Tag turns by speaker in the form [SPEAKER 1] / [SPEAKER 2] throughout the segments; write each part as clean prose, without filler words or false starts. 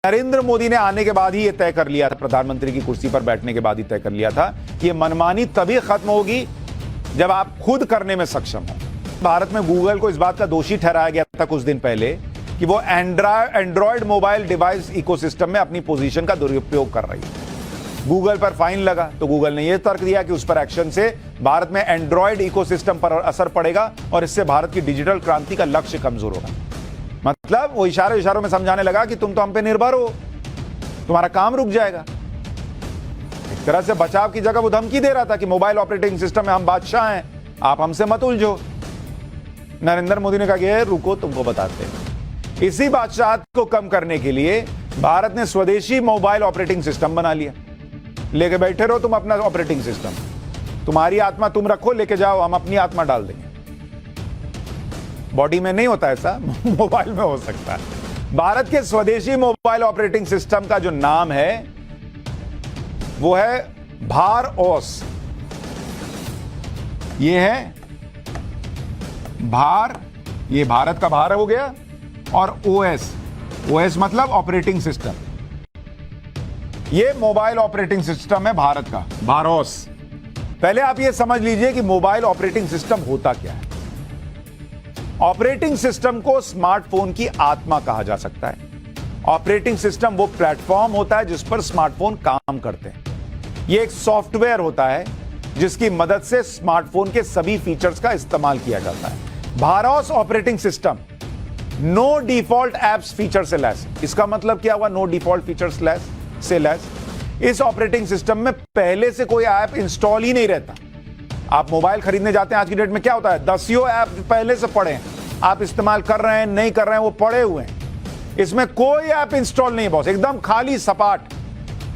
[SPEAKER 1] नरेंद्र मोदी ने आने के बाद ही यह तय कर लिया था, प्रधानमंत्री की कुर्सी पर बैठने के बाद ही तय कर लिया था कि यह मनमानी तभी खत्म होगी जब आप खुद करने में सक्षम हो। भारत में गूगल को इस बात का दोषी ठहराया गया था कुछ दिन पहले कि वो एंड्रॉयड मोबाइल डिवाइस इकोसिस्टम में अपनी पोजीशन का दुरुपयोग कर रही है। गूगल पर फाइन लगा तो गूगल ने यह तर्क दिया कि उस पर एक्शन से भारत में एंड्रॉयड इकोसिस्टम पर असर पड़ेगा और इससे भारत की डिजिटल क्रांति का लक्ष्य कमजोर होगा। मतलब वो इशारों में समझाने लगा कि तुम तो हम पे निर्भर हो, तुम्हारा काम रुक जाएगा। एक तरह से बचाव की जगह वो धमकी दे रहा था कि मोबाइल ऑपरेटिंग सिस्टम में हम बादशाह हैं, आप हमसे मत उलझो। नरेंद्र मोदी ने कहा कि रुको, तुमको बताते हैं। इसी बादशाहत को कम करने के लिए भारत ने स्वदेशी मोबाइल ऑपरेटिंग सिस्टम बना लिया। लेके बैठे रहो तुम अपना ऑपरेटिंग सिस्टम, तुम्हारी आत्मा तुम रखो, लेके जाओ, हम अपनी आत्मा डाल देंगे। बॉडी में नहीं होता ऐसा, मोबाइल में हो सकता है। भारत के स्वदेशी मोबाइल ऑपरेटिंग सिस्टम का जो नाम है वो है भारओस। ये है भार, ये भारत का भार हो गया, और ओएस मतलब ऑपरेटिंग सिस्टम। ये मोबाइल ऑपरेटिंग सिस्टम है भारत का, भारओस। पहले आप ये समझ लीजिए कि मोबाइल ऑपरेटिंग सिस्टम होता क्या है। ऑपरेटिंग सिस्टम को स्मार्टफोन की आत्मा कहा जा सकता है। ऑपरेटिंग सिस्टम वो प्लेटफॉर्म होता है जिस पर स्मार्टफोन काम करते हैं। ये एक सॉफ्टवेयर होता है जिसकी मदद से स्मार्टफोन के सभी फीचर्स का इस्तेमाल किया जाता है। BharOS operating system no default apps feature से लैस। इसका मतलब क्या हुआ, नो डिफॉल्ट फीचर्स से लैस? इस ऑपरेटिंग सिस्टम में पहले से कोई ऐप इंस्टॉल ही नहीं रहता। आप मोबाइल खरीदने जाते हैं, आज की डेट में क्या होता है, दसियों ऐप पहले से पड़े हैं, आप इस्तेमाल कर रहे हैं नहीं कर रहे हैं, वो पड़े हुए हैं। इसमें कोई ऐप इंस्टॉल नहीं है बॉस, एकदम खाली सपाट।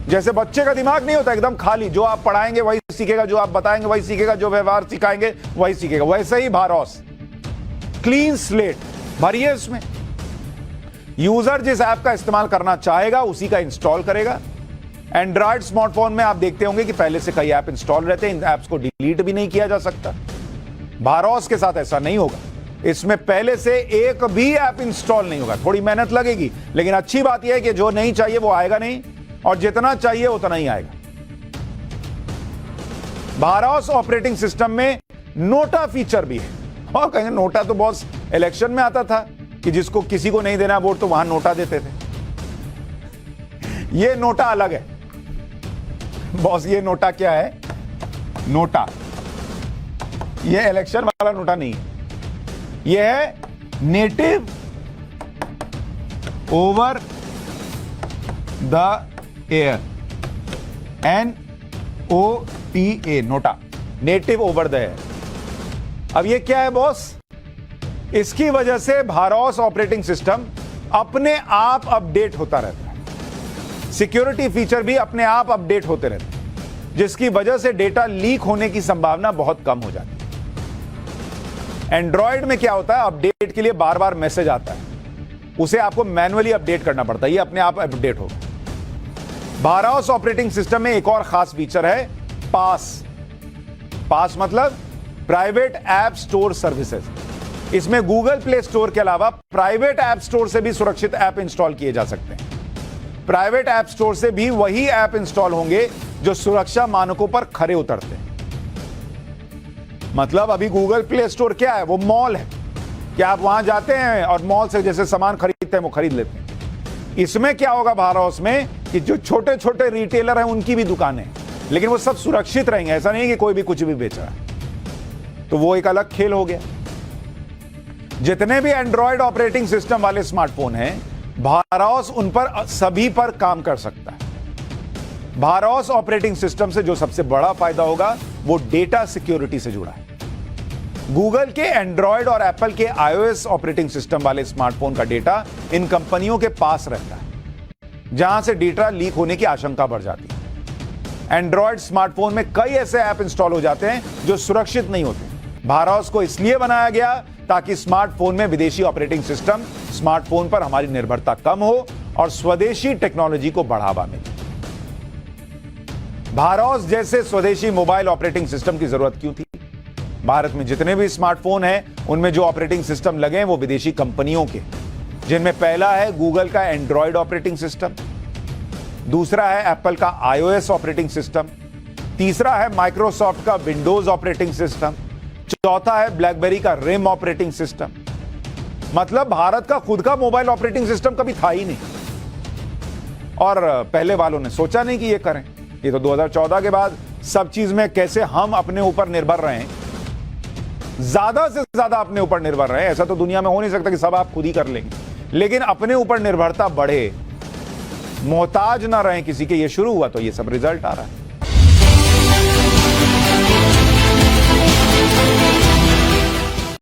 [SPEAKER 1] जैसे बच्चे का दिमाग नहीं होता, एकदम खाली, जो आप पढ़ाएंगे वही सीखेगा, जो आप बताएंगे वही सीखेगा, जो व्यवहार सिखाएंगे वही सीखेगा। वैसे ही भारओस, क्लीन स्लेट भरिए इसमें। यूजर जिस ऐप का इस्तेमाल करना चाहेगा उसी का इंस्टॉल करेगा। एंड्रॉयड स्मार्टफोन में आप देखते होंगे कि पहले से कई ऐप इंस्टॉल रहते हैं, इन ऐप्स को डिलीट भी नहीं किया जा सकता। भारओस के साथ ऐसा नहीं होगा, इसमें पहले से एक भी ऐप इंस्टॉल नहीं होगा। थोड़ी मेहनत लगेगी, लेकिन अच्छी बात यह है कि जो नहीं चाहिए वो आएगा नहीं, और जितना चाहिए उतना ही आएगा। भारओस ऑपरेटिंग सिस्टम में नोटा फीचर भी है। और कहेंगे नोटा तो बॉस इलेक्शन में आता था कि जिसको किसी को नहीं देना वोट तो वहां नोटा देते थे। ये नोटा अलग है बॉस। ये नोटा क्या है, नोटा ये इलेक्शन वाला नोटा नहीं है, ये है native over the air, NOTA, NOTA, native over the air. अब ये क्या है बॉस, इसकी वजह से भारओस ऑपरेटिंग सिस्टम अपने आप अपडेट होता रहता है। सिक्योरिटी फीचर भी अपने आप अपडेट होते रहते हैं, जिसकी वजह से डेटा लीक होने की संभावना बहुत कम हो जाती है। एंड्रॉयड में क्या होता है, अपडेट के लिए बार बार मैसेज आता है, उसे आपको मैन्युअली अपडेट करना पड़ता है, ये अपने आप अपडेट होगा। भारओस ऑपरेटिंग सिस्टम में एक और खास फीचर है, पास मतलब प्राइवेट ऐप स्टोर सर्विसेज। इसमें गूगल प्ले स्टोर के अलावा प्राइवेट ऐप स्टोर से भी सुरक्षित ऐप इंस्टॉल किए जा सकते हैं। प्राइवेट ऐप स्टोर से भी वही ऐप इंस्टॉल होंगे जो सुरक्षा मानकों पर खरे उतरते हैं। मतलब अभी गूगल प्ले स्टोर क्या है, वो मॉल है कि आप वहां जाते हैं और मॉल से जैसे सामान खरीदते हैं वो खरीद लेते हैं। इसमें क्या होगा भारओस में कि जो छोटे छोटे रिटेलर हैं उनकी भी दुकानें, लेकिन वो सब सुरक्षित रहेंगे। ऐसा नहीं कि कोई भी कुछ भी बेच रहा है, तो वो एक अलग खेल हो गया। जितने भी एंड्रॉयड ऑपरेटिंग सिस्टम वाले स्मार्टफोन हैं, भारओस उन पर सभी पर काम कर सकता है। भारओस ऑपरेटिंग सिस्टम से जो सबसे बड़ा फायदा होगा वो डेटा सिक्योरिटी से जुड़ा है। गूगल के एंड्रॉयड और एप्पल के iOS ऑपरेटिंग सिस्टम वाले स्मार्टफोन का डेटा इन कंपनियों के पास रहता है, जहां से डेटा लीक होने की आशंका बढ़ जाती है। एंड्रॉयड स्मार्टफोन में कई ऐसे ऐप इंस्टॉल हो जाते हैं जो सुरक्षित नहीं होते। भारओस को इसलिए बनाया गया ताकि स्मार्टफोन में विदेशी ऑपरेटिंग सिस्टम, स्मार्टफोन पर हमारी निर्भरता कम हो और स्वदेशी टेक्नोलॉजी को बढ़ावा मिले। भारओस जैसे स्वदेशी मोबाइल ऑपरेटिंग सिस्टम की जरूरत क्यों थी? भारत में जितने भी स्मार्टफोन हैं उनमें जो ऑपरेटिंग सिस्टम लगे हैं वो विदेशी कंपनियों के, जिनमें पहला है गूगल का एंड्रॉयड ऑपरेटिंग सिस्टम, दूसरा है एप्पल का iOS ऑपरेटिंग सिस्टम, तीसरा है माइक्रोसॉफ्ट का विंडोज ऑपरेटिंग सिस्टम, चौथा है ब्लैकबेरी का रिम ऑपरेटिंग सिस्टम। मतलब भारत का खुद का मोबाइल ऑपरेटिंग सिस्टम कभी था ही नहीं, और पहले वालों ने सोचा नहीं कि ये करें। ये तो 2014 के बाद सब चीज में कैसे हम अपने ऊपर निर्भर रहे हैं, ज्यादा से ज्यादा अपने ऊपर निर्भर रहे हैं। ऐसा तो दुनिया में हो नहीं सकता कि सब आप खुद ही कर लेंगे, लेकिन अपने ऊपर निर्भरता बढ़े, मोहताज ना रहे किसी के, ये शुरू हुआ तो ये सब रिजल्ट आ रहा है।